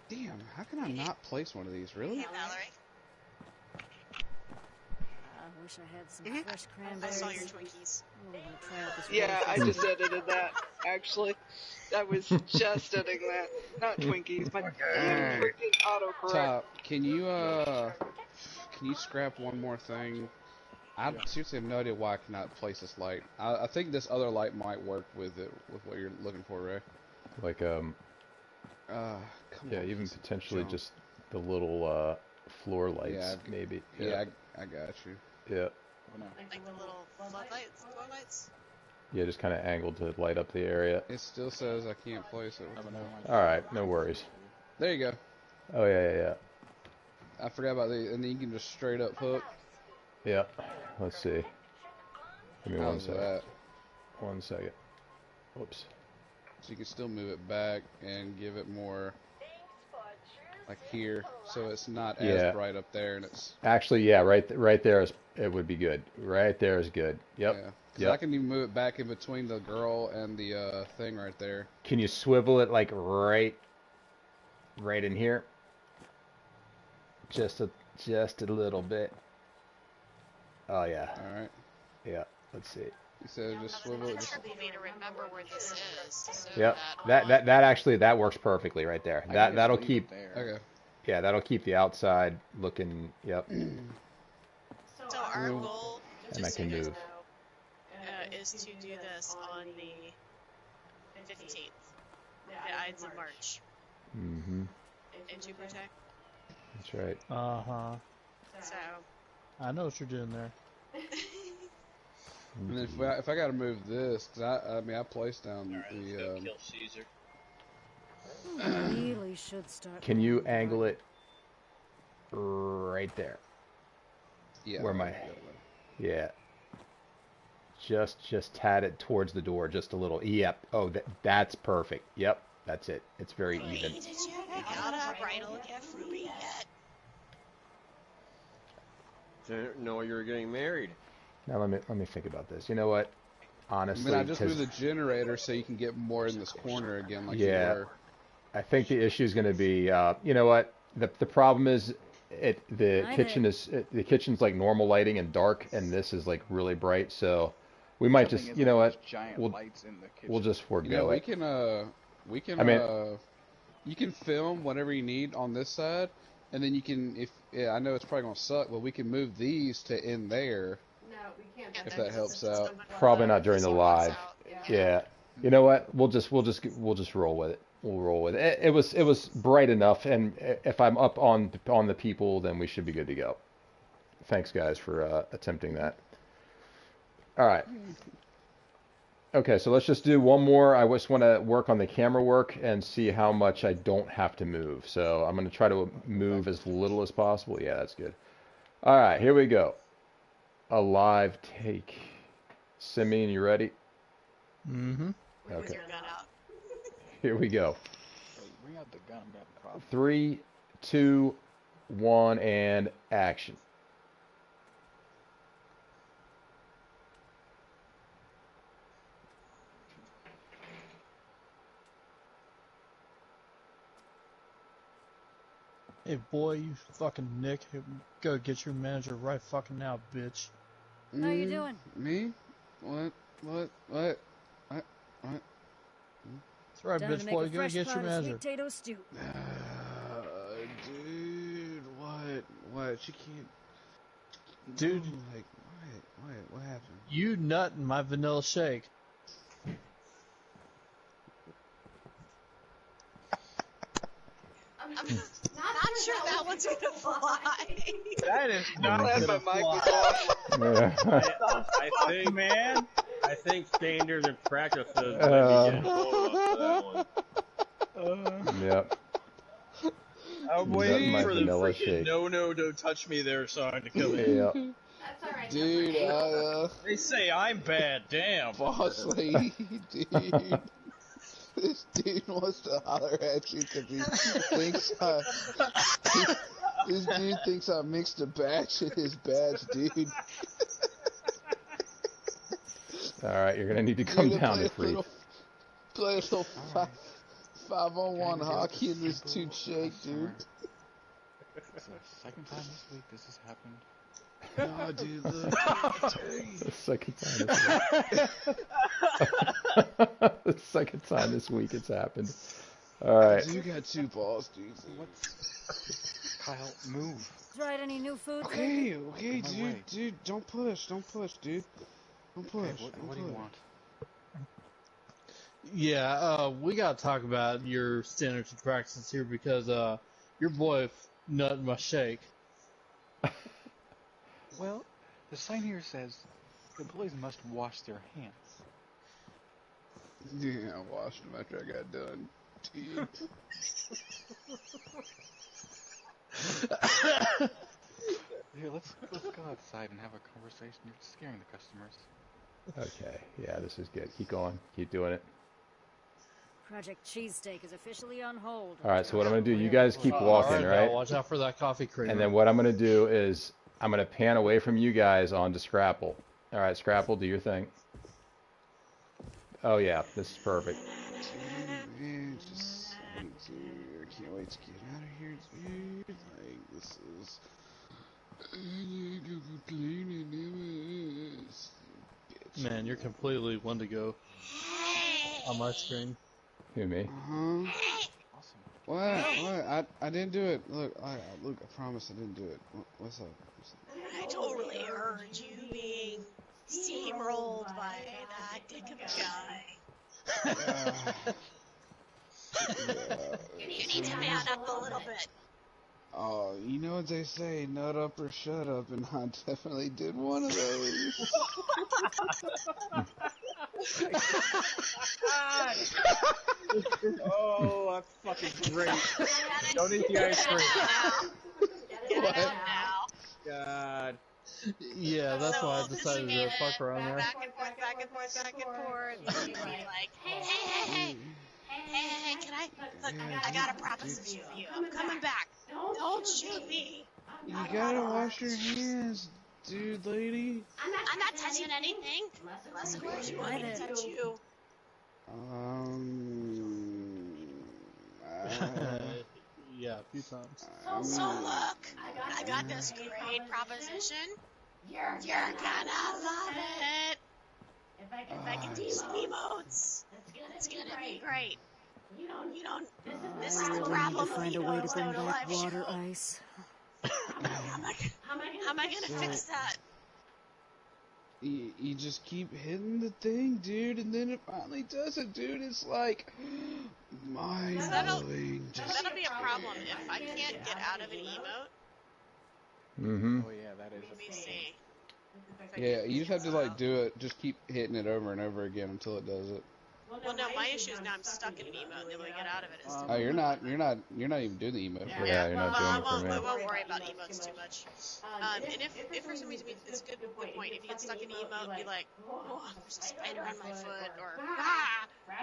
S8: Damn, how can I not place one of these? Really?
S5: Hey, Valerie.
S3: I wish I had some
S5: Mhm.
S3: fresh
S5: I
S3: cranberries.
S5: saw your Twinkies.
S3: Oh, I'm gonna try out this
S10: Yeah, I
S3: wafer.
S10: just edited that, actually. I was just editing that. Not Twinkies, my damn freaking autocorrect.
S8: Top, can you scrap one more thing? I seriously have no idea why I cannot place this light. I think this other light might work with it, with what you're looking for, Ray.
S2: Like
S8: Come
S2: yeah,
S8: on,
S2: even
S8: just
S2: potentially
S8: jump.
S2: just the little floor lights,
S8: Yeah,
S2: maybe.
S8: Yeah, I got you.
S2: Yeah.
S6: Oh, no.
S5: Like the little floodlights.
S2: Yeah, just kind of angled to light up the area.
S8: It still says I can't place it.
S6: Oh, but never mind.
S2: All right, no worries.
S8: There you go.
S2: Oh yeah.
S8: I forgot about the, and then you can just straight up hook.
S2: Yeah. Let's see. Give me one
S8: How's
S2: second.
S8: that?
S2: 1 second. Whoops.
S8: So you can still move it back and give it more, like here, so it's not
S2: Yeah.
S8: as bright up there, and it's
S2: Actually, yeah, right there is. It would be good. Right there is good. Yep.
S8: yeah. 'Cause
S2: Yep.
S8: I can even move it back in between the girl and the thing right there.
S2: Can you swivel it like right in here? Just a little bit. Oh yeah.
S8: All right.
S2: Yeah. Let's see.
S8: You said just swivel it.
S5: It's
S8: Just,
S5: triple me to remember where this is. So
S2: Yep.
S5: that
S2: That actually that works perfectly right there.
S6: I
S2: That
S6: can
S2: that'll
S6: just leave
S2: keep.
S6: it there.
S8: okay.
S2: Yeah, that'll keep the outside looking. Yep.
S5: So our
S8: Ooh.
S5: goal,
S2: And I
S5: just so
S2: can
S5: you guys
S2: move.
S5: know, is to do this on the 15th, the Ides of March,
S2: Mm-hmm.
S5: in Jupiter.
S2: That's right.
S1: Uh-huh.
S5: So,
S1: I know what you're doing there.
S8: And then if I got to move this, 'cause I mean I placed down
S9: Alright, let's go
S8: the
S9: kill Caesar.
S3: Really should start.
S2: Can you angle it right there?
S8: yeah.
S2: Where my- Yeah. Just tad it towards the door just a little. Yep. Oh, that's perfect. Yep. That's it. It's very even.
S5: did you pick out a bridal gift for me yet?
S7: didn't know you were getting married.
S2: Now let me think about this. You know what? Honestly,
S8: I just moved the generator so you can get more in this corner again, like you
S2: yeah,
S8: were.
S2: I think the issue is going to be, you know what? The problem is, the kitchen's like normal lighting and dark, and this is like really bright. So we might just, you know what?
S6: Giant lights in the kitchen.
S2: We'll just forego it.
S8: We can.
S2: I mean,
S8: you can film whatever you need on this side, and then you can. I know it's probably gonna suck, but we can move these to in there.
S4: No, we can't.
S8: If that helps out.
S2: Probably not during the live. Yeah. You know what? We'll just roll with it. We'll roll with it. It was bright enough, and if I'm up on the people, then we should be good to go. Thanks, guys, for attempting that. All right. Okay, so let's just do one more. I just want to work on the camera work and see how much I don't have to move. So I'm going to try to move as little as possible. Yeah, that's good. All right, here we go. A live take. Simeon, you ready?
S1: Mm-hmm.
S2: Okay. Here we go.
S6: Bring out the gun, grab the coffee.
S2: 3, 2, 1, and action.
S1: Hey, boy, you fucking Nick. Go get your manager right fucking now, bitch.
S3: How you doing?
S8: Me? What?
S1: That's right,
S3: Down to
S1: bitch
S3: make
S1: boy.
S3: a
S1: Go
S3: fresh
S1: get your
S3: pot of
S1: manager.
S3: sweet potato stew.
S8: Dude, what? She can't.
S1: Dude.
S8: No, like, what happened?
S1: You nut in my vanilla shake.
S5: I'm not sure that one's gonna fly.
S9: That is not
S10: Glad
S9: gonna
S10: my mic was
S9: fly.
S10: off.
S7: I think,
S9: Man,
S7: I think standards and practices might be getting blown up for that one.
S2: Yep.
S9: I'm
S2: Nut
S9: waiting
S2: my
S9: for the
S2: vanilla
S9: freaking
S2: shake.
S9: no, don't touch me there song to come in.
S2: Yep.
S4: That's alright.
S8: Dude,
S9: They say I'm bad, damn.
S8: boss lady, dude. This dude wants to holler at you because he thinks this dude thinks I mixed a batch in his batch, dude.
S2: All right, you're gonna need to come
S8: Dude,
S2: down to free.
S8: Play a little 5-on-1 hockey in this dude shake, dude.
S6: It's the second time this week this has happened.
S8: Oh, dude, look.
S2: The second time the second time this week it's happened. All right.
S8: You got 2 balls, dude.
S6: Kyle, move.
S3: Tried any new food?
S8: Okay,
S6: Get my way.
S8: dude. Don't push, dude. Don't push.
S6: Okay, what do you want?
S1: Yeah, we gotta talk about your standards and practices here because your boy nut in my shake.
S6: Well, the sign here says employees must wash their hands.
S8: Yeah, I washed them after I got done. Dude.
S6: Here, let's go outside and have a conversation. You're scaring the customers.
S2: Okay. Yeah, this is good. Keep going. Keep doing it.
S3: Project Cheesesteak is officially on hold.
S2: All right. So what I'm gonna do? You guys keep walking,
S1: All
S2: right?
S1: Now, watch out for that coffee creamer.
S2: And then what I'm gonna do is I'm gonna pan away from you guys onto Scrapple. All right, Scrapple, do your thing. Oh yeah, this is perfect.
S8: Man, just I can't wait to get out of here, dude. Like, this is.
S1: Man, you're completely one to go on my screen.
S2: Who, me?
S8: Uh-huh.
S6: Awesome.
S8: What? I didn't do it. Look, I promise I didn't do it. What's up?
S5: I totally heard you being steamrolled by that dick of a guy. You need to man up a little bit.
S8: Oh, you know what they say, nut up or shut up, and I definitely did one of those.
S7: Oh, that's fucking great.
S9: Don't eat the ice cream.
S5: Get it out now.
S7: God.
S1: Yeah, that's why I
S5: So,
S1: decided
S5: this
S1: to fuck around there.
S5: Back and forth, back and forth, back and forth. And you'd be like, hey, can I? Look, I got a proposition for you. I'm coming back. Don't shoot me.
S8: You gotta wash your hands, dude, lady.
S5: I'm not touching anything. Unless, of course, you want me to touch you.
S1: Yeah, a few times.
S5: So look, I got this great proposition. You're gonna love it. If I can do some emotes, it's gonna be great. You don't. This is the problem.
S3: Find a way to bring back water ice.
S5: How am I gonna fix that?
S8: You just keep hitting the thing, dude, and then it finally does it, dude. It's like mind-blowing.
S5: That'll be a problem if I can't get out of an emote.
S2: Mm-hmm.
S6: Oh yeah, that is.
S5: Let me see.
S8: Yeah, you just have to like do it. Just keep hitting it over and over again until it does it.
S5: Well, no, my issue is now I'm stuck in an emote, and the way to get out of it is.
S8: Oh, you're not even doing the emote.
S2: Yeah, you're not doing it for me.
S5: I won't worry about emotes too much. And if for some reason it's a good point, if you get stuck in an emote, be like, oh, there's a spider on my foot, or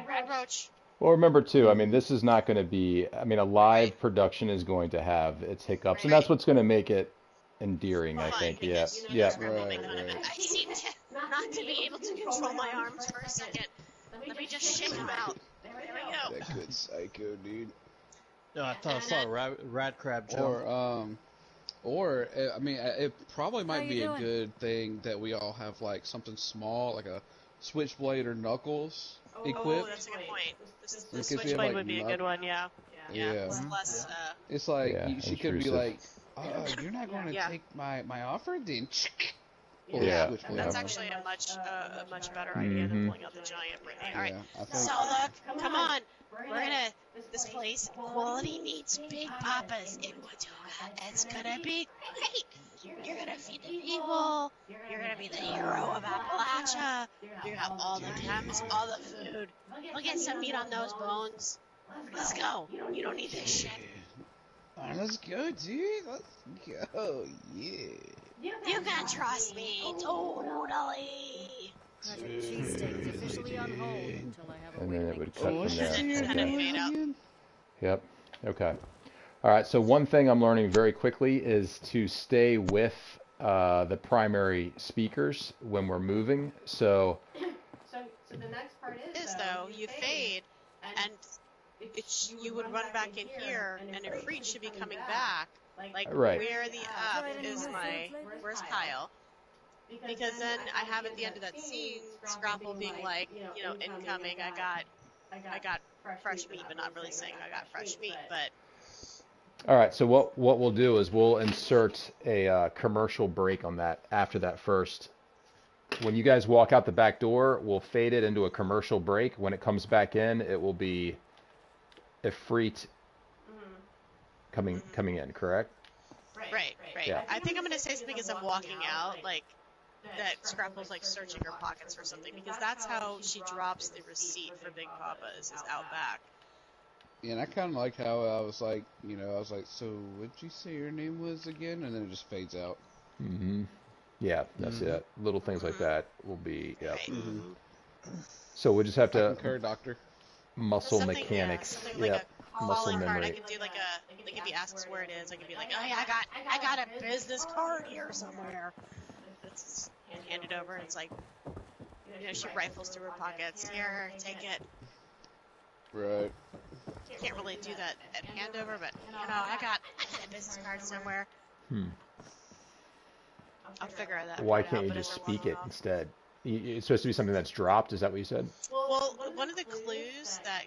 S5: red roach.
S2: Well, remember too, I mean, this is not going to be, I mean, a live production is going to have its hiccups, and that's what's going to make it endearing, I think. Yeah, yeah.
S5: I seem not to be able to control my arms for a second. Let me just shake them out. There we go.
S8: That good psycho, dude.
S1: No, I thought I saw a rat crab jump.
S8: Or I mean, it probably might be a good thing that we all have like something small, like a switchblade or knuckles equipped.
S5: Oh, that's a good point. The
S8: Because we have,
S5: switchblade
S8: like,
S5: would be a good one, yeah.
S8: Yeah.
S5: It's less,
S8: It's like
S2: Yeah,
S8: she could be
S2: intrusive.
S8: like, "You're not going to take my offer, then."
S2: Yeah.
S5: That's actually a much better idea than pulling out the giant Brittany. All right, so look, come on, we're gonna this place. Quality meets Big Papa's in Watoga. It's gonna be great. You're gonna feed the people. You're gonna be the hero of Appalachia. You're gonna have all the chems, all the food. We'll get some meat on those bones. Let's go. You don't need this shit.
S8: Let's go, dude. Let's go. Yeah.
S5: You can trust me, totally.
S3: Project Cheesesteak is officially on hold until I have a
S2: And
S3: way
S2: then
S3: to
S2: it would
S3: make
S2: cut from there.
S5: And then fade out.
S2: Yep. Okay. All right. So one thing I'm learning very quickly is to stay with the primary speakers when we're moving. So
S4: So the next part is
S5: though you fade, and you would run back in here, and Ifrit should be coming back. Like
S2: Right.
S5: where the is my where's Kyle? Because then I have at the end of that scene Scrapple being like, incoming. I got fresh meat, but not really saying I got fresh meat. But
S2: all right. So what we'll do is we'll insert a commercial break on that after that first. When you guys walk out the back door, we'll fade it into a commercial break. When it comes back in, it will be Ifrit coming in, correct?
S5: Right.
S2: Yeah.
S5: I think I'm gonna say something as I'm walking out, like that Scrapple's like searching her pockets for something, because that's how she drops the receipt for Big Papa is out back.
S8: Yeah, and I kind of like how I was like, so what'd you say your name was again? And then it just fades out.
S2: Mm-hmm. Yeah, that's it. Little things like that will be, yeah. So we'll just have to
S8: concur, Doctor.
S2: Muscle mechanics.
S5: Like a
S2: muscle
S5: calling card. I
S2: memory.
S5: could do like if he asks where it is, I could be like, oh yeah, I got a business card here somewhere. It's handed over, and it's like, she rifles through her pockets. Here, take it.
S8: Right.
S5: You can't really do that at handover, but I got a business card somewhere. I'll figure that.
S2: Why
S5: out,
S2: can't you
S5: but
S2: just
S5: every
S2: speak
S5: once in
S2: it
S5: a while-
S2: instead? It's supposed to be something that's dropped. Is that what you said?
S5: Well, one of the clues that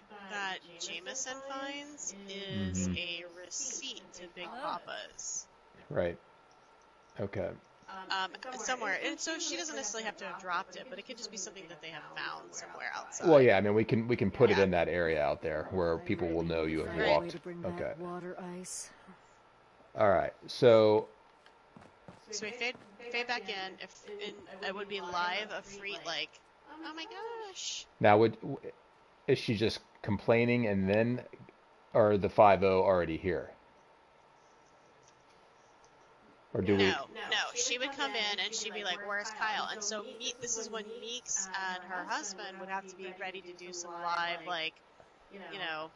S5: Jameson finds is a receipt to Big Papa's.
S2: Right. Okay.
S5: Somewhere, and so she doesn't necessarily have to have dropped it, but it could just be something that they have found somewhere outside.
S2: Well, yeah. I mean, we can put it in that area out there where people will know you have walked. Okay.
S3: Water ice.
S2: All right. So.
S5: So we fade back in. If it would be live, Ifrit like, oh my gosh.
S2: Now, is she just complaining and then, or the 5-0 already here? Or do we?
S5: No. She would come in and she'd be like, "Where's Kyle?" And so this is when Meeks and her husband would have to be ready to do some live, like,
S6: Improv.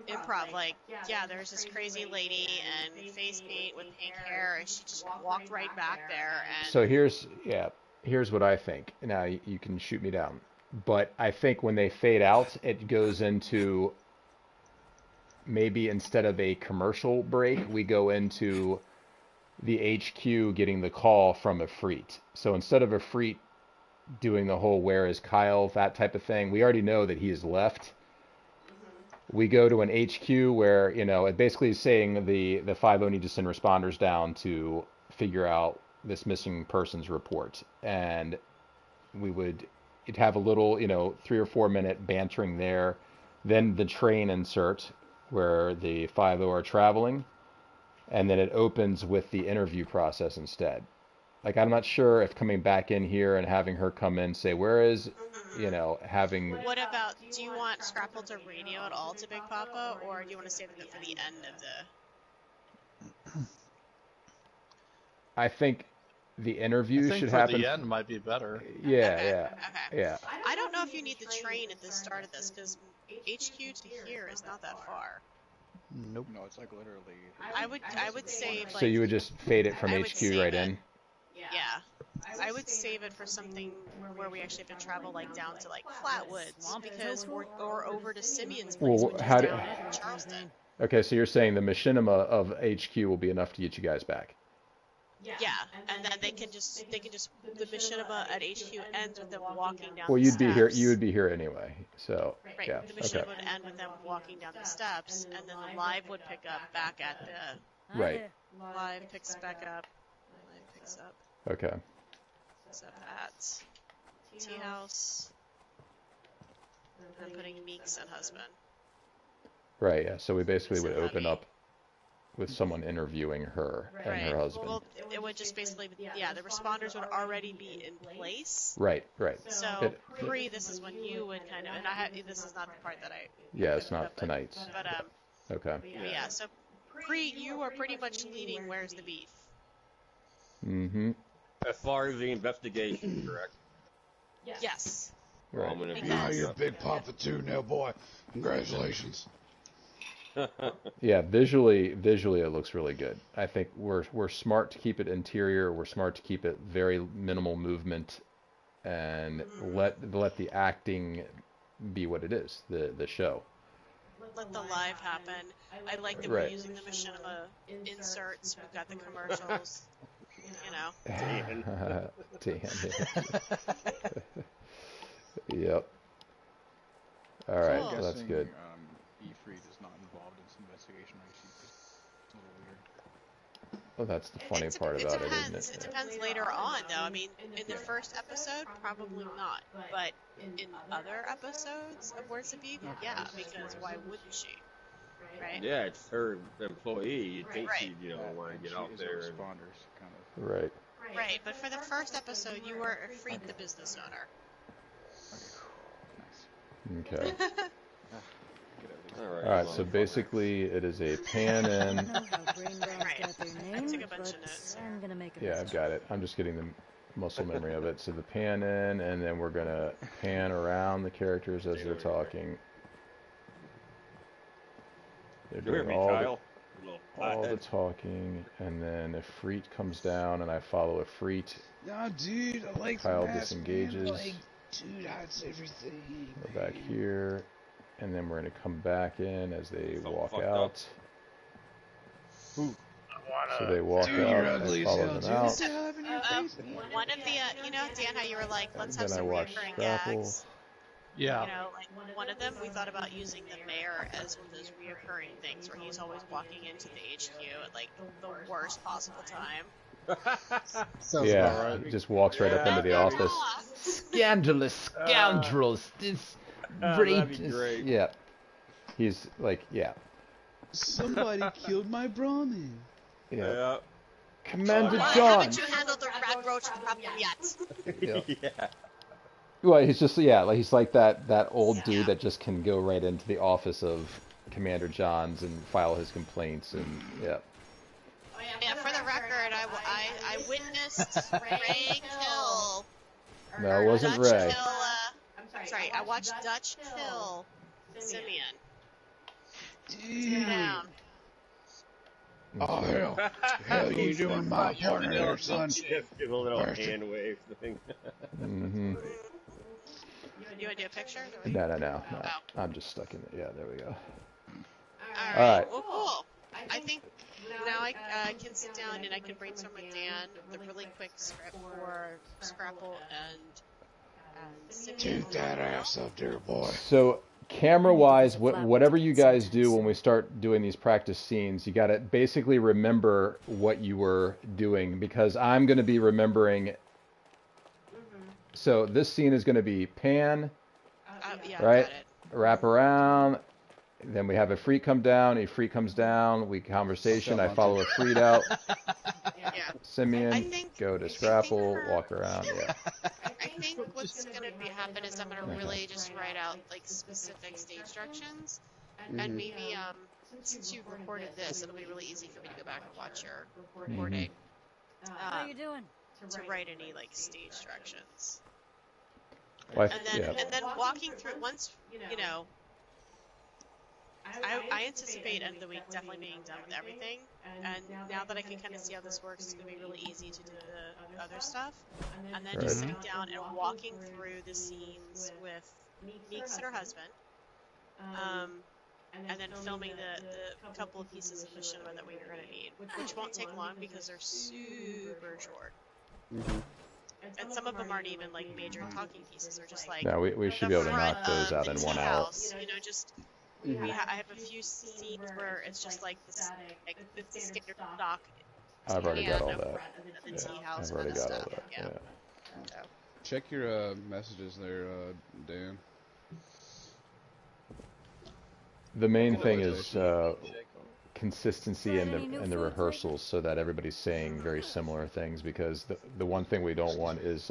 S5: improv. Like, yeah, there's this crazy lady and face paint with pink hair, and she just walked right back there. And
S2: So here's what I think. Now you can shoot me down, but I think when they fade out, it goes into maybe instead of a commercial break, we go into the HQ getting the call from Ifrit. So instead of Ifrit doing the whole "where is Kyle" that type of thing, we already know that he has left. We go to an HQ where, it basically is saying the 5-0 need to send responders down to figure out this missing persons report. And it'd have a little, 3 or 4 minute bantering there. Then the train insert where the 5-0 are traveling. And then it opens with the interview process instead. Like, I'm not sure if coming back in here and having her come in, say, where is, having...
S5: What about, do you want Scrapple to radio at all to Big Papa, or do you want to save it for the end of the...
S2: I think the interview should happen...
S1: the end might be better.
S2: Yeah.
S5: I don't know if you need the train at the start of this, because HQ to here is not that far.
S1: Nope.
S6: No, it's like literally...
S5: I would save, like...
S2: So you would just fade it from HQ right in?
S5: Yeah. I would save it for something where we actually have to travel, like, down to, like, Flatwoods, because or over to Simeon's place, which is down in Charleston.
S2: Okay, so you're saying the machinima of HQ will be enough to get you guys back?
S5: Yeah, and then they can just the machinima at HQ ends with them walking down
S2: Well,
S5: the steps.
S2: you would be here anyway, so,
S5: Right,
S2: yeah,
S5: the machinima
S2: okay.
S5: would end with them walking down the steps, and then the live would pick up back at the...
S2: Right.
S5: Live picks back up. Live picks up.
S2: Okay.
S5: Picks up at Tea House. And I'm putting Meeks and husband.
S2: Right, yeah, so we basically would open up with someone interviewing her and her husband.
S5: Well, it would just basically, the responders would already be in place.
S2: Right.
S5: So, this is when you would kind of, and this is not the part that I...
S2: Yeah, it's not tonight's.
S5: But,
S2: okay.
S5: Yeah, so you are pretty much leading Where's the Beef.
S2: Mm-hmm.
S7: As far as the investigation, correct?
S5: Yes.
S2: Right.
S7: I'm gonna be
S8: Now you're Big Papa too, now boy. Congratulations.
S2: Yeah, visually it looks really good. I think we're smart to keep it interior. We're smart to keep it very minimal movement, and let the acting be what it is. The show.
S5: Let the live happen. I like that we're using the machinima inserts. We've got the commercials.
S7: Dan.
S2: Yep. All right,
S5: Cool.
S2: so that's good.
S6: Ifrit is not involved in this investigation, right? She's just a little weird.
S2: Well, that's the funny part about it, isn't it?
S5: It depends later on, though. I mean, in the first episode, probably not. But in other episodes of Where's the Beef, yeah, because why wouldn't she? Right?
S7: Yeah, it's her employee. You'd think
S5: Right.
S7: she'd, want to get out there. And...
S6: Responders, kind of.
S2: Right.
S5: Right, but for the first episode, you were Ifrit, the business owner.
S2: Okay.
S7: All
S2: All right. So basically, it is a pan in.
S3: I know how brain rats
S5: Right.
S3: got their
S5: I
S3: name,
S5: took a bunch of
S3: but
S5: notes.
S3: I'm gonna make a
S2: Yeah, I've got it. I'm just getting the muscle memory of it. So the pan in, and then we're gonna pan around the characters as they're talking. They're
S7: You hear
S2: doing
S7: me,
S2: all
S7: Kyle?
S2: the talking, and then Ifrit comes down, and I follow Ifrit.
S8: Nah, dude, I like
S2: Kyle
S8: the mask,
S2: disengages.
S8: man. Like, dude, that's everything.
S2: We're back here, and then we're gonna come back in as they
S7: So
S2: walk
S7: fucked
S2: out.
S7: Who?
S2: So they walk
S8: Dude, you're
S2: out.
S8: ugly
S2: I
S8: as
S2: follow
S8: hell,
S2: them
S8: dude.
S2: out.
S8: What the hell happened to your face, man?
S5: One of the, Dan, how you were like, let's have
S2: Then I
S5: some
S2: watch
S5: recurring
S2: Scrapple.
S5: gags.
S1: Yeah.
S5: Like one of them, we thought about using the mayor as one of those reoccurring things where he's always walking into the HQ at like the worst possible time.
S1: Sounds
S2: Yeah,
S1: about right.
S2: just walks right up into the office. Scandalous scoundrels! This
S7: that'd be great.
S2: Yeah, he's like, yeah,
S8: Somebody killed my Brahmin.
S2: yeah. Commander
S5: Why
S2: John.
S5: haven't you handled the rat roach problem yet?
S2: Yeah.
S7: Yeah.
S2: Well, he's just like he's like that old dude that just can go right into the office of Commander Johns and file his complaints and yeah.
S5: Yeah, for the record, I witnessed Ray kill.
S2: No, it wasn't
S5: Dutch
S2: Ray.
S5: Kill, I watched Dutch kill Simeon. down.
S8: Oh, hell you doing my partner there, son?
S7: Just give a little hand wave thing.
S2: Mm-hmm.
S5: You want to do a picture?
S2: No. I'm just stuck in it. Yeah, there we go.
S5: All
S2: right.
S5: Well, cool. I think now I can sit down and I can brainstorm with Dan the really quick script for Scrapple and
S8: Toot that ass up there, boy.
S2: So, camera-wise, whatever you guys do when we start doing these practice scenes, you got to basically remember what you were doing, because I'm going to be remembering. So this scene is going to be pan, right? Wrap around. Then we have a freak come down. A freak comes down. We conversation. I follow a freak out. Simeon, go to Scrapple, walk around. Yeah.
S5: I think what's going to happen is I'm going to really just write out like specific stage directions, and maybe since you've recorded this, it'll be really easy for me to go back and watch your recording.
S3: How you doing?
S5: To write any like stage directions.
S2: Well,
S5: and then walking through once you know. I anticipate end of the week definitely being done with everything, and now that I can kind of see how this works, it's going to be really easy to do the other stuff, and then just sitting down and walking through the scenes with Meeks and her husband, and then filming the couple of pieces of machinima that we are going to need, which won't take long because they're super short. And some of them aren't even like major talking pieces; they're just like
S2: we should be able to knock those out in 1 hour.
S5: You know, just. I have a few scenes where it's just like the standard stock.
S2: I've already got all that.
S5: I've
S2: already got all that. Yeah.
S8: Check your messages there, Dan.
S2: The main thing is consistency in the rehearsals, so that everybody's saying very similar things. Because the one thing we don't want is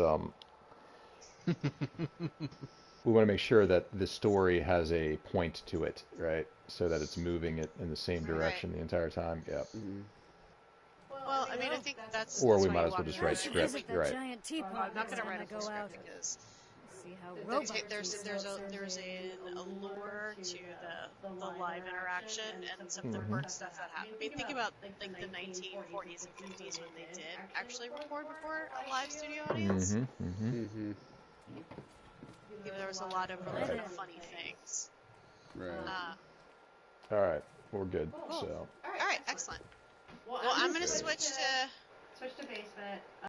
S2: we want to make sure that the story has a point to it, right? So that it's moving it in the same direction the entire time. Yeah.
S5: Well, I mean, I think that's.
S2: Or we might as well just write script, right?
S5: I'm not going to write a full script because there's an allure to the live interaction and some of the work stuff that happened. I mean, think about like the 1940s and 50s when they did actually record before a live studio audience. There was a lot of really kind of funny things.
S8: Right.
S2: All right, we're good. So.
S5: All right, excellent. Well, I'm going to switch to
S4: basement.